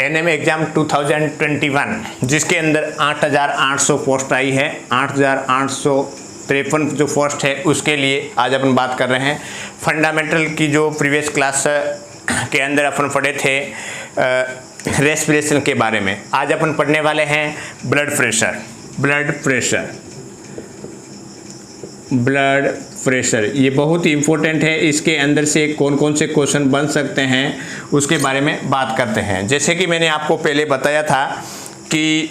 ANM exam 2021 जिसके अंदर 8,800 post आई है। 8,853 जो पोस्ट है उसके लिए आज अपन बात कर रहे हैं। फंडामेंटल की जो प्रीवियस क्लास के अंदर अपन पढ़े थे रेस्पिरेशन के बारे में, आज अपन पढ़ने वाले हैं ब्लड प्रेशर। ये बहुत ही इम्पोर्टेंट है। इसके अंदर से कौन कौन से क्वेश्चन बन सकते हैं उसके बारे में बात करते हैं। जैसे कि मैंने आपको पहले बताया था कि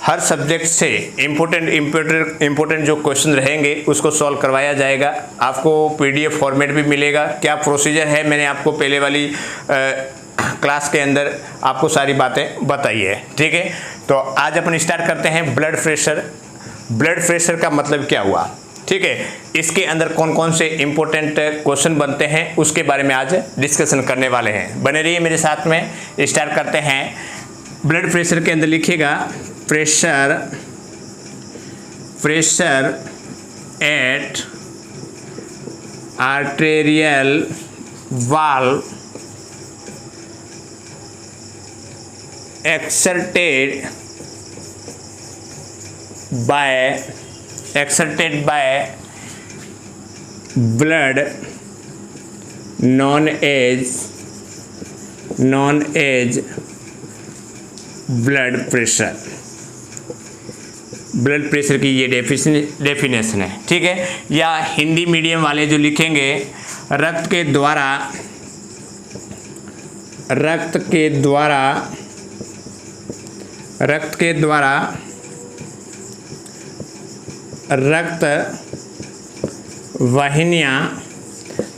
हर सब्जेक्ट से इम्पोर्टेंट जो क्वेश्चन रहेंगे उसको सॉल्व करवाया जाएगा। आपको पीडीएफ फॉर्मेट भी मिलेगा। क्या प्रोसीजर है मैंने आपको पहले वाली क्लास के अंदर आपको सारी बातें बताई है। ठीक है, तो आज अपन स्टार्ट करते हैं ब्लड प्रेशर का मतलब क्या हुआ। ठीक है, इसके अंदर कौन कौन से इंपॉर्टेंट क्वेश्चन बनते हैं उसके बारे में आज डिस्कशन करने वाले हैं। बने रहिए मेरे साथ में। स्टार्ट करते हैं। ब्लड प्रेशर के अंदर लिखिएगा pressure at arterial valve exerted by blood known as blood pressure। Blood pressure की ये डेफिनेशन है। ठीक है, या हिंदी मीडियम वाले जो लिखेंगे रक्त के द्वारा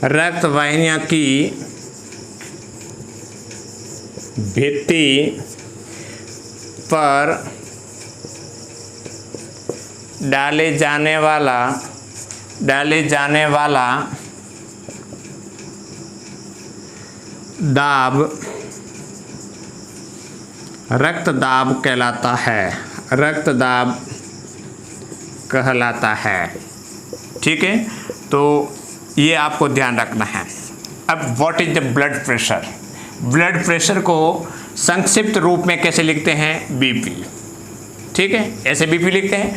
रक्त वाहिनियां की भित्ति पर डाले जाने वाला दाब रक्तदाब कहलाता है। ठीक है, तो ये आपको ध्यान रखना है। अब what is the blood pressure को संक्षिप्त रूप में कैसे लिखते हैं? बीपी। ठीक है, ऐसे बीपी लिखते हैं।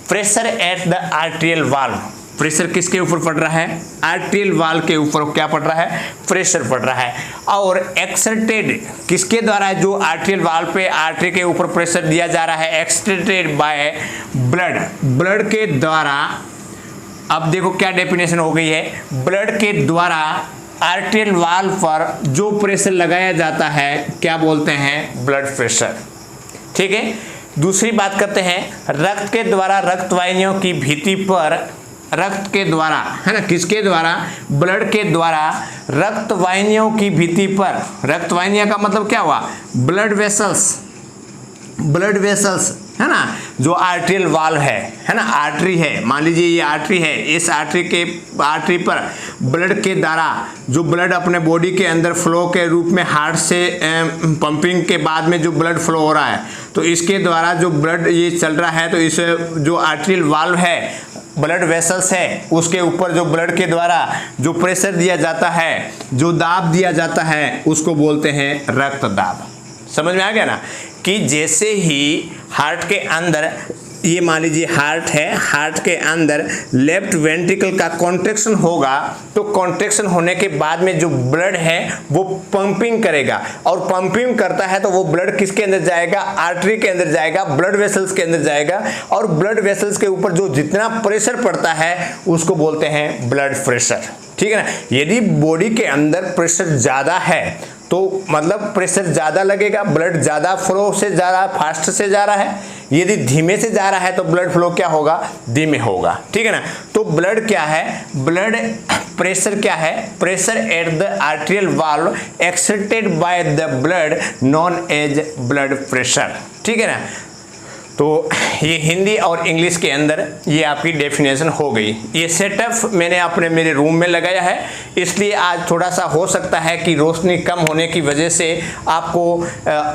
Pressure at the arterial valve, pressure किसके ऊपर पड़ रहा है? आर्टेरियल वाल्व के ऊपर क्या पड़ रहा है? प्रेशर पड़ रहा है। और एक्सर्टेड किसके द्वारा है? जो आर्टेरियल वाल्व पे आर्टरी के ऊपर प्रेशर दिया जा रहा है, एक्सर्टेड बाय ब्लड के द्वारा। अब देखो क्या डेफिनेशन हो गई है। ब्लड के द्वारा आर्टेरियल वाल्व पर जो प्रेशर लगाया जाता है क्या बोलते हैं? Blood pressure. ठीक है, दूसरी बात करते हैं रक्त के द्वारा रक्त वाहिनियों की भित्ति पर, रक्त के द्वारा है ना, किसके द्वारा? ब्लड के द्वारा रक्त वाहिनियों की भित्ति पर। रक्त वाहिनियां का मतलब क्या हुआ? ब्लड वेसल्स है ना, जो आर्टेरियल वाल्व है ना, आर्टरी है, मान लीजिए ये आर्टरी है। इस आर्टरी पर ब्लड के द्वारा जो ब्लड अपने बॉडी के अंदर फ्लो के रूप में हार्ट से पंपिंग के बाद में जो ब्लड फ्लो हो रहा है, तो इसके द्वारा जो ब्लड ये चल रहा है, तो इस जो आर्टेरियल वाल्व है, ब्लड वेसल्स है, उसके ऊपर जो ब्लड के द्वारा जो प्रेशर दिया जाता है, जो दाब दिया जाता है, उसको बोलते हैं रक्तदाब। समझ में आ गया ना? कि जैसे ही हार्ट के अंदर, ये मान लीजिए हार्ट है, हार्ट के अंदर लेफ्ट वेंट्रिकल का कॉन्ट्रैक्शन होगा, तो कॉन्ट्रैक्शन होने के बाद में जो ब्लड है वो पंपिंग करेगा, और पंपिंग करता है तो वो ब्लड किसके अंदर जाएगा? आर्टरी के अंदर जाएगा, ब्लड वेसल्स के अंदर जाएगा, और ब्लड वेसल्स के ऊपर जो जितना प्रेशर पड़ता है उसको बोलते हैं ब्लड प्रेशर। ठीक है ना? यदि बॉडी के अंदर प्रेशर ज्यादा है तो मतलब प्रेशर ज्यादा लगेगा, ब्लड ज्यादा फ्लो से जा रहा है, फास्ट से जा रहा है। यदि धीमे से जा रहा है तो ब्लड फ्लो क्या होगा? धीमे होगा। ठीक है ना? तो ब्लड क्या है? ब्लड प्रेशर क्या है? Pressure at the arterial valve exerted by the blood known as blood pressure. ठीक है ना? तो ये हिंदी और इंग्लिश के अंदर ये आपकी डेफिनेशन हो गई। ये सेटअप मैंने मेरे रूम में लगाया है, इसलिए आज थोड़ा सा हो सकता है कि रोशनी कम होने की वजह से आपको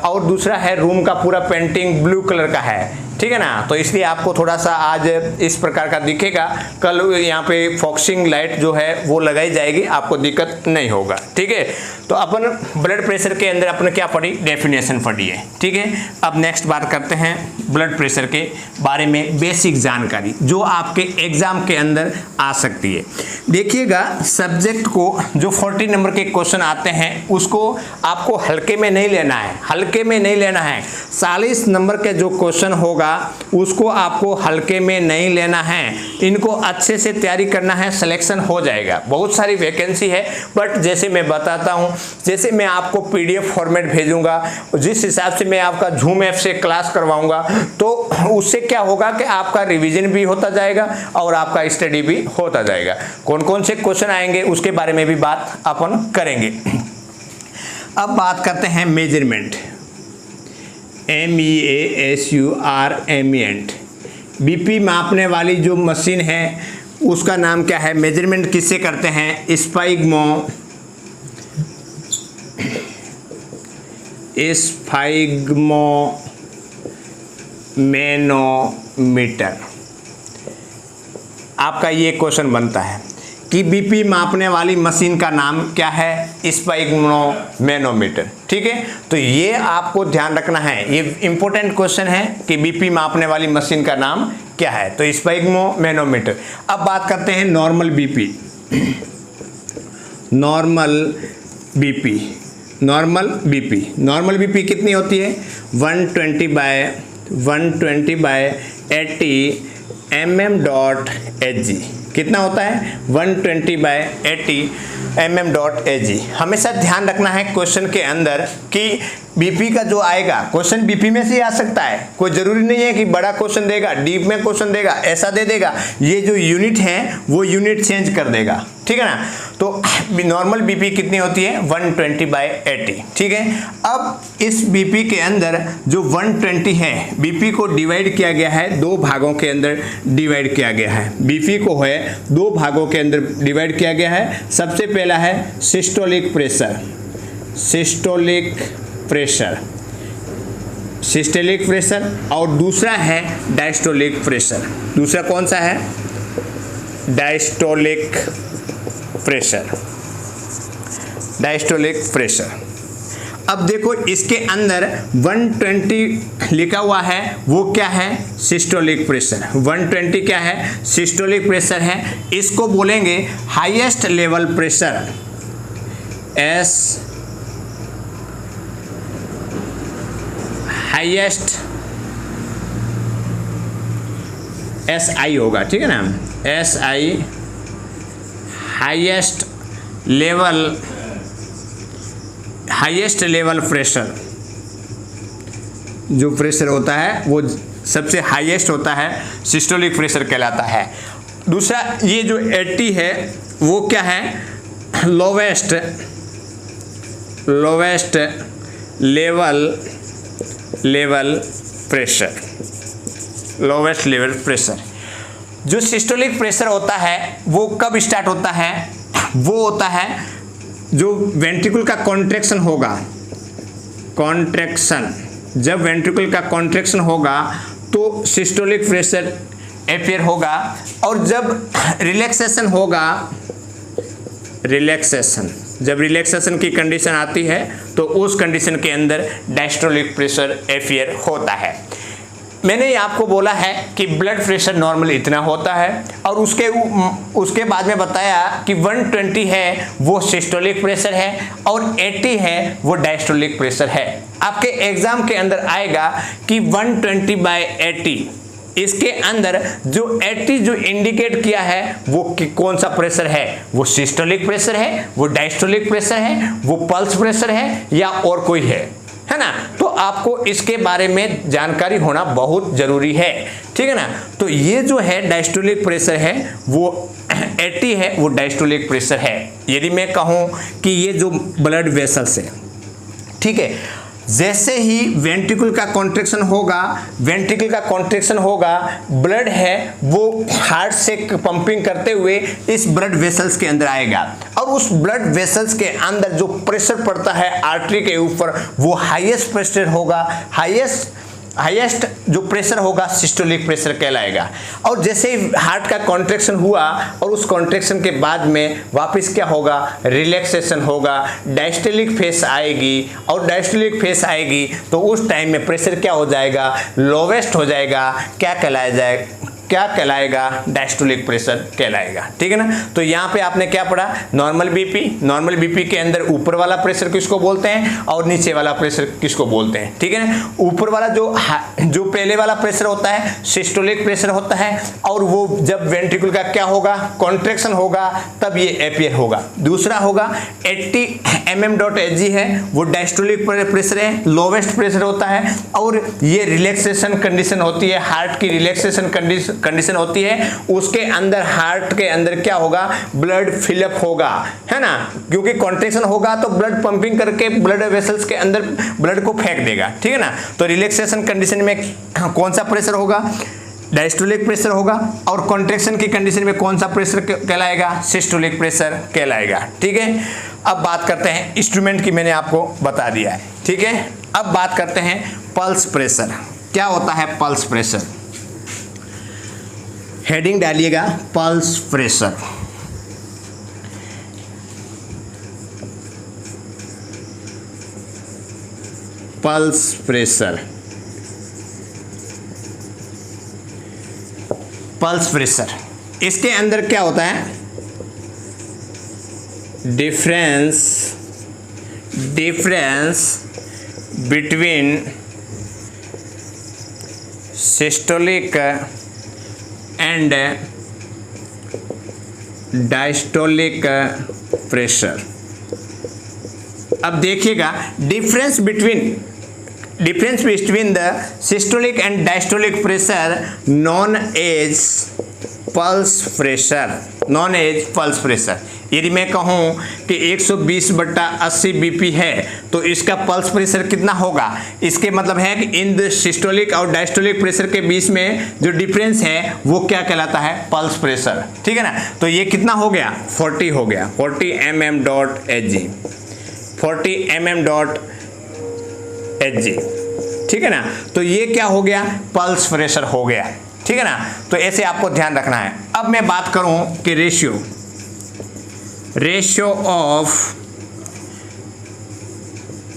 और दूसरा है रूम का पूरा पेंटिंग ब्लू कलर का है, ठीक है ना, तो इसलिए आपको थोड़ा सा आज इस प्रकार का दिखेगा। कल यहाँ पे फॉक्सिंग लाइट जो है वो लगाई जाएगी, आपको दिक्कत नहीं होगा। ठीक है, तो अपन ब्लड प्रेशर के अंदर अपन क्या पढ़ी, डेफिनेशन पढ़ी है, ठीक है। अब नेक्स्ट बात करते हैं ब्लड प्रेशर के बारे में बेसिक जानकारी जो आपके एग्जाम के अंदर आ सकती है। देखिएगा सब्जेक्ट को जो 40 नंबर के क्वेश्चन आते हैं उसको आपको हल्के में नहीं लेना है, हल्के में नहीं लेना है। 40 नंबर के जो क्वेश्चन होगा उसको आपको हल्के में नहीं लेना है, इनको अच्छे से तैयारी करना है, सिलेक्शन हो जाएगा। बहुत सारी वैकेंसी है, बट जैसे मैं बताता हूं, जैसे मैं आपको पीडीएफ फॉर्मेट भेजूंगा, जिस हिसाब से मैं आपका झूम ऐप से क्लास करवाऊंगा, तो उससे क्या होगा कि आपका रिवीजन भी होता जाएगा और आपका स्टडी भी होता जाएगा। कौन कौन से क्वेश्चन आएंगे उसके बारे में भी बात अपन करेंगे। अब बात करते हैं मेजरमेंट, MEASURMENT, बीपी मापने वाली जो मशीन है उसका नाम क्या है, मेजरमेंट किससे करते हैं, स्फाइग्मोमेनोमीटर। आपका ये क्वेश्चन बनता है कि बीपी मापने वाली मशीन का नाम क्या है, स्फाइग्मोमेनोमीटर, ठीक है। तो ये आपको ध्यान रखना है, ये इंपॉर्टेंट क्वेश्चन है कि बीपी मापने वाली मशीन का नाम क्या है, तो स्फाइग्मोमेनोमीटर। अब बात करते हैं नॉर्मल बीपी। नॉर्मल बीपी कितनी होती है, 120/80 mm.Hg। कितना होता है, 120/80 mm.Hg। हमेशा ध्यान रखना है क्वेश्चन के अंदर कि बीपी का जो आएगा, क्वेश्चन बीपी में से ही आ सकता है, कोई जरूरी नहीं है कि बड़ा क्वेश्चन देगा, डीप में क्वेश्चन देगा, ऐसा दे देगा। ये जो यूनिट है वो यूनिट चेंज कर देगा, ठीक है ना। तो नॉर्मल बीपी कितनी होती है, 120/80, ठीक है। अब इस बीपी के अंदर जो 120 है, बीपी को डिवाइड किया गया है, दो भागों के अंदर डिवाइड किया गया है। बीपी को है दो भागों के अंदर डिवाइड किया गया है। सबसे पहला है सिस्टोलिक प्रेशर, और दूसरा है डायस्टोलिक प्रेशर। दूसरा कौन सा है, डायस्टोलिक प्रेशर। अब देखो इसके अंदर 120 लिखा हुआ है, वो क्या है, सिस्टोलिक प्रेशर। 120 क्या है, सिस्टोलिक प्रेशर है। इसको बोलेंगे हाईएस्ट लेवल प्रेशर, SI होगा, ठीक है ना, SI हाईएस्ट लेवल प्रेशर। जो प्रेशर होता है वो सबसे हाईएस्ट होता है, सिस्टोलिक प्रेशर कहलाता है। दूसरा ये जो 80 है वो क्या है, लोवेस्ट लेवल प्रेशर। जो सिस्टोलिक प्रेशर होता है वो कब स्टार्ट होता है, वो होता है जो वेंट्रिकल का कॉन्ट्रैक्शन होगा, जब वेंट्रिकल का कॉन्ट्रैक्शन होगा तो सिस्टोलिक प्रेशर अपीयर होगा, और जब रिलैक्सेशन होगा, जब रिलैक्सेशन की कंडीशन आती है तो उस कंडीशन के अंदर डायस्टोलिक प्रेशर अपीयर होता है। मैंने आपको बोला है कि ब्लड प्रेशर नॉर्मल इतना होता है, और उसके बाद में बताया कि 120 है वो सिस्टोलिक प्रेशर है और 80 है वो डायस्टोलिक प्रेशर है। आपके एग्जाम के अंदर आएगा कि 120/80, इसके अंदर जो 80 जो इंडिकेट किया है वो कौन सा प्रेशर है, वो सिस्टोलिक प्रेशर है, वो डायस्टोलिक प्रेशर है, वो पल्स प्रेशर है, या और कोई है ना। तो आपको इसके बारे में जानकारी होना बहुत जरूरी है, ठीक है ना। तो ये जो है डायस्टोलिक प्रेशर है वो 80 है, वो डायस्टोलिक प्रेशर है। यदि मैं कहूं कि ये जो ब्लड वेसल्स है, ठीक है, जैसे ही वेंट्रिकल का कॉन्ट्रैक्शन होगा, ब्लड है वो हार्ट से पंपिंग करते हुए इस ब्लड वेसल्स के अंदर आएगा, और उस ब्लड वेसल्स के अंदर जो प्रेशर पड़ता है आर्टरी के ऊपर वो हाईएस्ट प्रेशर होगा, हाईएस्ट हाईएस्ट जो प्रेशर होगा सिस्टोलिक प्रेशर कहलाएगा। और जैसे ही हार्ट का कॉन्ट्रैक्शन हुआ और उस कॉन्ट्रैक्शन के बाद में वापस क्या होगा, रिलैक्सेशन होगा, डायस्टोलिक फेस आएगी, और डायस्टोलिक फेस आएगी तो उस टाइम में प्रेशर क्या हो जाएगा, लोवेस्ट हो जाएगा, क्या कहलाएगा, डायस्टोलिक प्रेशर कहलाएगा। ठीक है ना। तो यहाँ पे आपने क्या पढ़ा, नॉर्मल बीपी के अंदर ऊपर वाला प्रेशर किसको बोलते हैं और नीचे वाला प्रेशर किसको बोलते हैं। ठीक है ना। ऊपर वाला जो पहले वाला प्रेशर होता है सिस्टोलिक प्रेशर होता है, और वो जब वेंट्रिकल का क्या होगा, कॉन्ट्रैक्शन होगा तब ये अपीयर होगा। दूसरा होगा 80 mm.Hg है, वो डायस्टोलिक प्रेशर है, लोवेस्ट प्रेशर होता है, और ये रिलैक्सेशन कंडीशन होती है, हार्ट की रिलैक्सेशन कंडीशन होती है। उसके अंदर हार्ट के अंदर क्या होगा, ब्लड फिलअप होगा, है ना, क्योंकि कॉन्ट्रैक्शन होगा तो ब्लड पंपिंग करके ब्लड वेसल्स के अंदर ब्लड को फेंक देगा। ठीक है ना। तो रिलैक्सेशन कंडीशन में कौन सा प्रेशर होगा, डायस्टोलिक प्रेशर होगा, और कॉन्ट्रैक्शन की कंडीशन में कौन सा प्रेशर कहलाएगा, सिस्टोलिक प्रेशर कहलाएगा। ठीक है। अब बात करते हैं, इंस्ट्रूमेंट की मैंने आपको बता दिया है। ठीक है। अब बात करते हैं पल्स प्रेशर। क्या होता है पल्स प्रेशर, हेडिंग डालिएगा pulse pressure. Pulse pressure, pulse pressure, इसके अंदर क्या होता है, difference between systolic and diastolic pressure. अब देखिएगा, difference between the systolic and diastolic pressure known as pulse pressure. यदि मैं कहूं कि 120/80 बीपी है तो इसका पल्स प्रेशर कितना होगा, इसके मतलब है कि इन द सिस्टोलिक और डायस्टोलिक प्रेशर के बीच में जो डिफरेंस है वो क्या कहलाता है, पल्स प्रेशर। ठीक है ना। तो ये कितना हो गया, 40 हो गया, 40 mm.Hg, 40 mm.Hg। ठीक है ना। तो ये क्या हो गया, पल्स प्रेशर हो गया। ठीक है ना। तो ऐसे आपको ध्यान रखना है। अब मैं बात करूं कि ratio of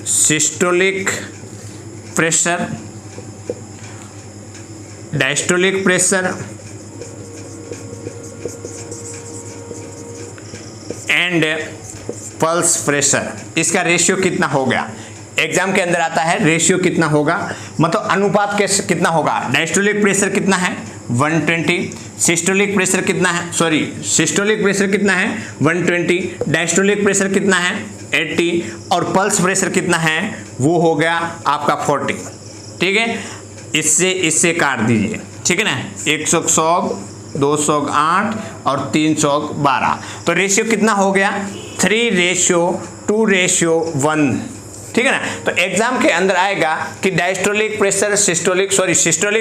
systolic pressure, diastolic pressure and pulse pressure, इसका रेशियो कितना हो गया। एग्जाम के अंदर आता है रेशियो कितना होगा, मतलब अनुपात कितना होगा। डायस्टोलिक प्रेशर कितना है, 120, सिस्टोलिक प्रेशर कितना है, सिस्टोलिक प्रेशर कितना है 120, डायस्टोलिक प्रेशर कितना है 80, और पल्स प्रेशर कितना है, वो हो गया आपका 40। ठीक है। इससे काट दीजिए। ठीक है ना। 100, 208 और 312। तो रेशियो कितना हो गया, 3:2:1। ठीक है ना। तो एग्जाम के अंदर आएगा कि diastolic pressure, systolic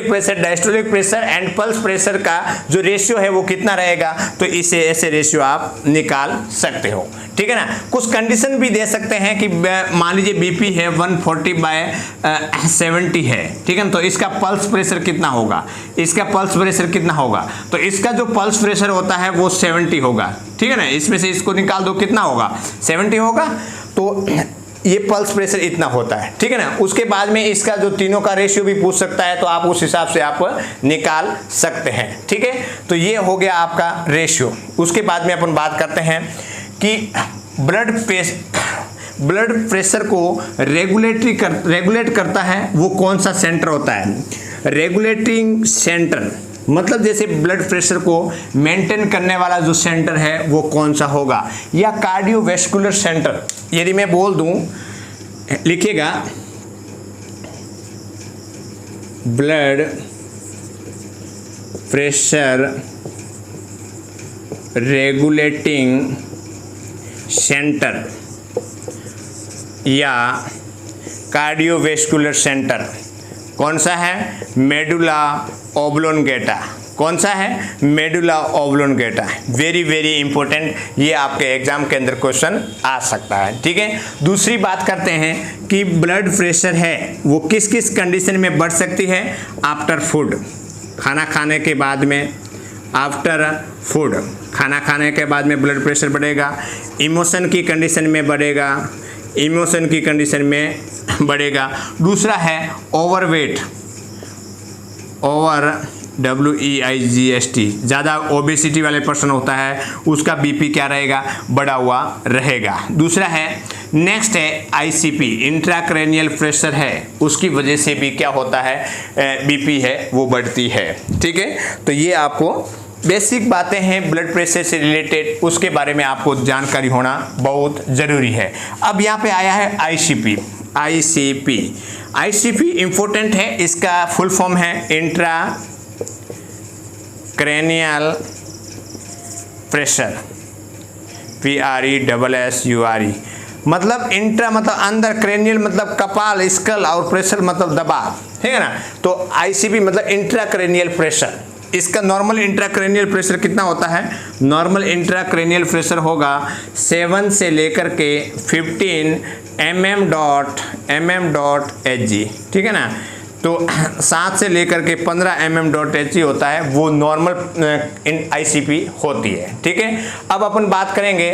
pressure, diastolic pressure and pulse pressure का जो रेशियो है वो कितना रहेगा। तो इसे ऐसे रेशियो आप निकाल सकते हो। ठीक है ना। कुछ कंडीशन भी दे सकते हैं कि मान लीजिए बीपी है 140/70 है। ठीक है ना। तो इसका पल्स प्रेशर कितना होगा, तो इसका जो पल्स प्रेशर होता है वो 70 होगा। ठीक है ना। इसमें से इसको निकाल दो, कितना होगा, 70 होगा। तो ये पल्स प्रेशर इतना होता है। ठीक है ना। उसके बाद में इसका जो तीनों का रेशियो भी पूछ सकता है, तो आप उस हिसाब से आप निकाल सकते हैं। ठीक है। तो ये हो गया आपका रेशियो। उसके बाद में अपन बात करते हैं कि ब्लड प्रेशर को रेगुलेट करता है वो कौन सा सेंटर होता है, रेगुलेटिंग सेंटर, मतलब जैसे ब्लड प्रेशर को मेंटेन करने वाला जो सेंटर है वो कौन सा होगा, या कार्डियोवैस्कुलर सेंटर। यदि मैं बोल दूं, लिखिएगा ब्लड प्रेशर रेगुलेटिंग सेंटर या कार्डियोवैस्कुलर सेंटर कौन सा है? Medulla oblongata. कौन सा है? Medulla oblongata. Very very important, ये आपके एग्जाम के अंदर क्वेश्चन आ सकता है। ठीक है, दूसरी बात करते हैं कि ब्लड प्रेशर है वो किस किस कंडीशन में बढ़ सकती है? आफ्टर फूड, खाना खाने के बाद में, आफ्टर फूड, खाना खाने के बाद में ब्लड प्रेशर बढ़ेगा। इमोशन की कंडीशन में बढ़ेगा, इमोशन की कंडीशन में बढ़ेगा। दूसरा है ओवरवेट, ओवर WEIGST, ज़्यादा ओबेसिटी वाले पर्सन होता है उसका बीपी क्या रहेगा? बढ़ा हुआ रहेगा। दूसरा है, नेक्स्ट है ICP, इंट्राक्रैनियल प्रेशर है, उसकी वजह से भी क्या होता है? बीपी है वो बढ़ती है। ठीक है, तो ये आपको बेसिक बातें हैं ब्लड प्रेशर से रिलेटेड, उसके बारे में आपको जानकारी होना बहुत ज़रूरी है। अब यहाँ पे आया है ICP। ICP इम्पोर्टेंट है, इसका फुल फॉर्म है इंट्रा क्रैनियल प्रेशर, PRESSURE। मतलब इंट्रा मतलब अंदर, क्रैनियल मतलब कपाल, स्कल, और प्रेशर मतलब दबाव। ठीक है ना, तो ICP मतलब इंट्राक्रैनियल प्रेशर। इसका नॉर्मल इंट्राक्रैनियल प्रेशर कितना होता है? नॉर्मल इंट्राक्रैनियल प्रेशर होगा 7 से लेकर के 15 mm.Hg। ठीक है ना, तो 7 से लेकर के 15 mm.Hg होता है, वो नॉर्मल ICP होती है। ठीक है, अब अपन बात करेंगे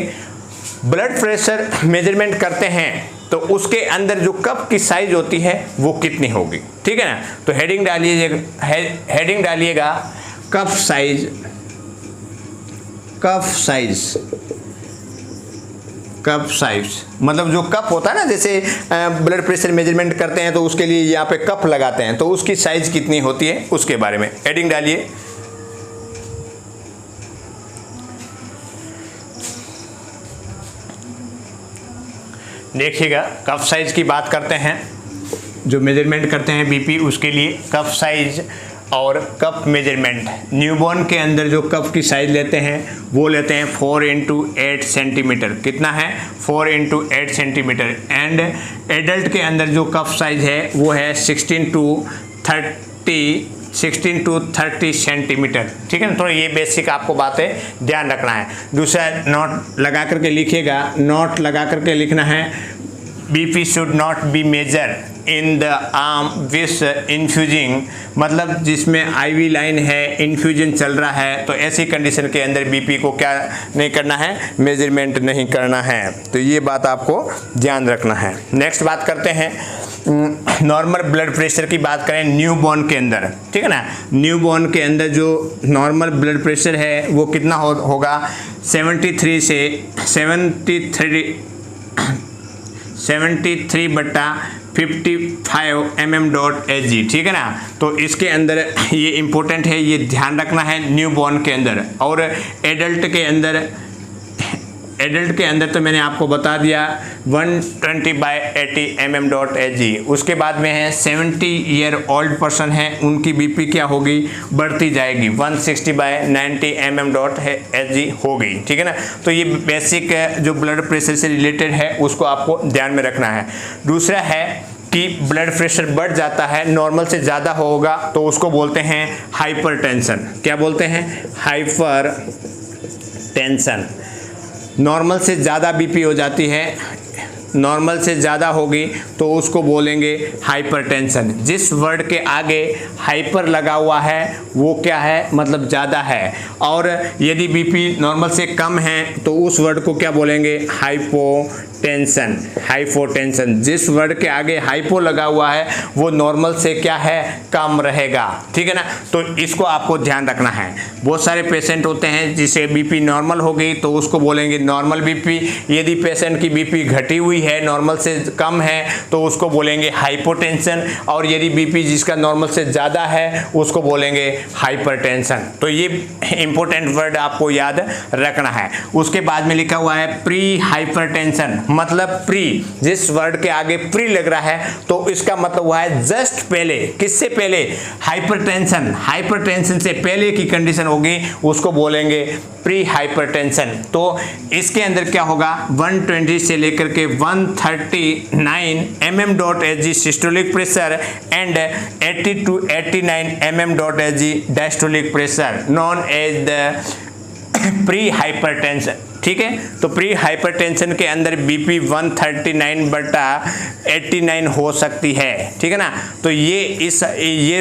ब्लड प्रेशर मेजरमेंट करते हैं तो उसके अंदर जो कप की साइज होती है वो कितनी होगी? ठीक है ना, तो हेडिंग डालिएगा कप साइज, कप साइज मतलब जो कप होता है ना, जैसे ब्लड प्रेशर मेजरमेंट करते हैं तो उसके लिए यहाँ पे कप लगाते हैं, तो उसकी साइज कितनी होती है उसके बारे में हेडिंग डालिए। देखिएगा, कप साइज की बात करते हैं, जो मेजरमेंट करते हैं बीपी, उसके लिए कप साइज और कप मेजरमेंट। न्यूबॉर्न के अंदर जो कप की साइज लेते हैं वो लेते हैं 4x8 सेंटीमीटर। कितना है? 4x8 centimetre. एंड एडल्ट के अंदर जो कप साइज है वो है 16 to 30 सेंटीमीटर। ठीक है ना, थोड़ा ये बेसिक आपको बातें ध्यान रखना है। दूसरा नोट लगा करके लिखिएगा, नोट लगा करके लिखना है, BP should not be measured in the arm with infusing, मतलब जिसमें IV लाइन है, इन्फ्यूजन चल रहा है, तो ऐसी कंडीशन के अंदर BP को क्या नहीं करना है? मेजरमेंट नहीं करना है। तो ये बात आपको ध्यान रखना है। नेक्स्ट बात करते हैं, नॉर्मल ब्लड प्रेशर की बात करें न्यूबॉर्न के अंदर। ठीक है ना, न्यूबॉर्न के अंदर जो नॉर्मल ब्लड प्रेशर है वो कितना होगा? 73 से 73/55 mm.Hg। ठीक है ना, तो इसके अंदर ये इंपॉर्टेंट है, ये ध्यान रखना है न्यूबॉर्न के अंदर। और एडल्ट के अंदर तो मैंने आपको बता दिया 120/80 mm.Hg। उसके बाद में है 70 ईयर ओल्ड पर्सन है, उनकी बीपी क्या होगी? बढ़ती जाएगी, 160/90 mm.Hg होगी। ठीक है ना, तो ये बेसिक जो ब्लड प्रेशर से रिलेटेड है उसको आपको ध्यान में रखना है। दूसरा है कि ब्लड प्रेशर बढ़ जाता है, नॉर्मल से ज़्यादा होगा तो उसको बोलते हैं हाइपरटेंशन। क्या बोलते हैं? हाइपरटेंशन। नॉर्मल से ज़्यादा बीपी हो जाती है, नॉर्मल से ज़्यादा होगी तो उसको बोलेंगे हाइपरटेंशन। जिस वर्ड के आगे हाइपर लगा हुआ है वो क्या है? मतलब ज़्यादा है। और यदि बीपी नॉर्मल से कम है तो उस वर्ड को क्या बोलेंगे? हाइपोटेंशन। हाइपोटेंशन, जिस वर्ड के आगे हाइपो लगा हुआ है वो नॉर्मल से क्या है? कम रहेगा। ठीक है ना, तो इसको आपको ध्यान रखना है। बहुत सारे पेशेंट होते हैं जिसे बीपी नॉर्मल हो गई तो उसको बोलेंगे नॉर्मल बीपी। यदि पेशेंट की बीपी घटी हुई है, नॉर्मल से कम है, तो उसको बोलेंगे हाइपोटेंशन। और यदि बीपी जिसका नॉर्मल से ज़्यादा है उसको बोलेंगे हाइपरटेंशन। तो ये इंपॉर्टेंट वर्ड आपको याद रखना है। उसके बाद में लिखा हुआ है प्री हाइपरटेंशन। मतलब प्री, जिस वर्ड के आगे प्री लग रहा है तो इसका मतलब हुआ है जस्ट पहले। किससे पहले? हाइपरटेंशन। हाइपरटेंशन से पहले की कंडीशन होगी उसको बोलेंगे प्री हाइपरटेंशन। तो इसके अंदर क्या होगा, 120 से लेकर के 139 mm.Hg systolic pressure and 80 to 89 mm.Hg diastolic pressure known as the prehypertension. ठीक है, तो प्री हाइपरटेंशन के अंदर बीपी 139/89 हो सकती है। ठीक है ना, तो ये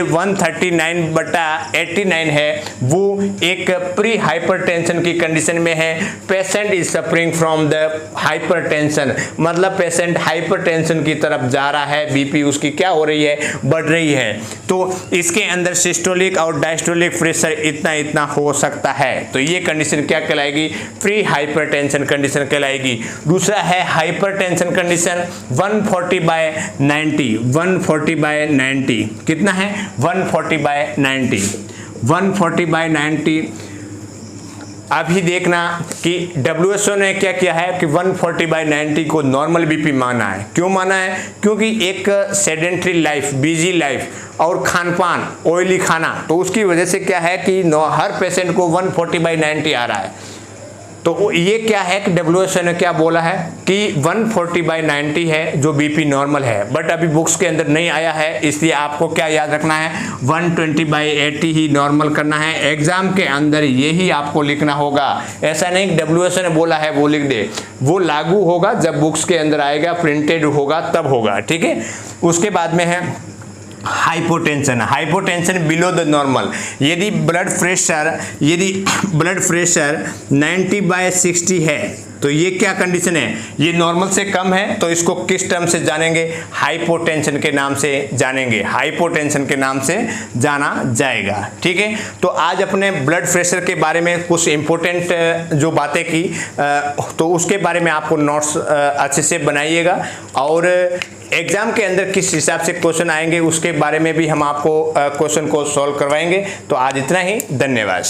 139/89 है, वो एक प्री हाइपरटेंशन की कंडीशन में है। Patient is suffering from the hypertension, मतलब पेशेंट हाइपरटेंशन की तरफ जा रहा है, बीपी उसकी क्या हो रही है, बढ़ रही है। तो इसके अंदर सिस्टोलिक और डायस्टोलिक प्रेशर इतना इतना हो सकता है। तो ये कंडीशन क्या कहलाएगी, प्री हाइपरटेंशन कंडीशन कहलाएगी। दूसरा है हाइपरटेंशन कंडीशन 140/90। 140/90 कितना है, 140/90। 140/90 अभी देखना कि WHO ने क्या किया है कि 140/90 को नॉर्मल बीपी माना है। क्यों माना है? क्योंकि एक सेडेंट्री लाइफ, बिजी लाइफ और खान पान, ऑयली खाना, तो उसकी वजह से क्या है कि हर पेशेंट को 140/90 आ रहा है। तो ये क्या है कि WHO ने क्या बोला है कि 140/90 है जो बीपी नॉर्मल है, बट अभी बुक्स के अंदर नहीं आया है, इसलिए आपको क्या याद रखना है, 120/80 ही नॉर्मल करना है। एग्जाम के अंदर यही आपको लिखना होगा, ऐसा नहीं कि WHO ने बोला है वो लिख दे, वो लागू होगा जब बुक्स के अंदर आएगा, प्रिंटेड होगा तब होगा। ठीक है, उसके बाद में है hypotension. Hypotension below the normal, यदि ब्लड प्रेशर 90/60 है तो ये क्या कंडीशन है, ये नॉर्मल से कम है, तो इसको किस टर्म से जानेंगे, हाइपोटेंशन के नाम से जानेंगे, हाइपोटेंशन के नाम से जाना जाएगा। ठीक है, तो आज अपने ब्लड प्रेशर के बारे में कुछ इंपॉर्टेंट जो बातें की, तो उसके बारे में आपको नोट्स अच्छे से बनाइएगा, और एग्जाम के अंदर किस हिसाब से क्वेश्चन आएंगे उसके बारे में भी हम आपको क्वेश्चन को सॉल्व करवाएंगे। तो आज इतना ही, धन्यवाद।